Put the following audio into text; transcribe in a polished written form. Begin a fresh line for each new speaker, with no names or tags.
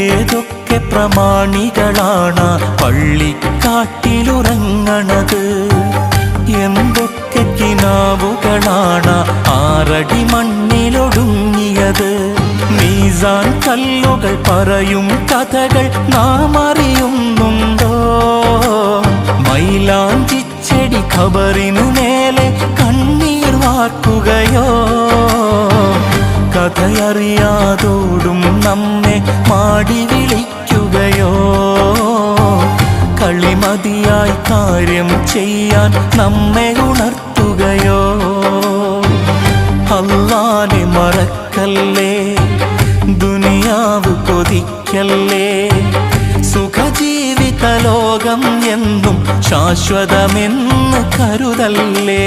ഏതൊക്കെ പ്രമാണികളാണ് പള്ളിക്കാട്ടിലുറങ്ങണത്, എന്തൊക്കെ കിനാവുകളാണ് 6 അടി മണ്ണിലൊടുങ്ങിയത്. മീസാൻ കല്ലുകൾ പറയും കഥകൾ നാം അറിയുന്നുണ്ടോ? മൈലാഞ്ചിച്ചെടി ഖബറിനു മേലെ കണ്ണീർ വാർക്കുകയോ? കഥയറിയാതോടും നമ്മെ മാടി വിളിക്കുകയോ? കളിമതിയായി കാര്യം ചെയ്യാൻ നമ്മെ ഉണർത്തുകയോ? അല്ലാഹനെ മറക്കല്ലേ, ദുനിയാവ് കൊതിക്കല്ലേ, സുഖജീവിത ലോകം എന്നും ശാശ്വതമെന്ന് കരുതല്ലേ.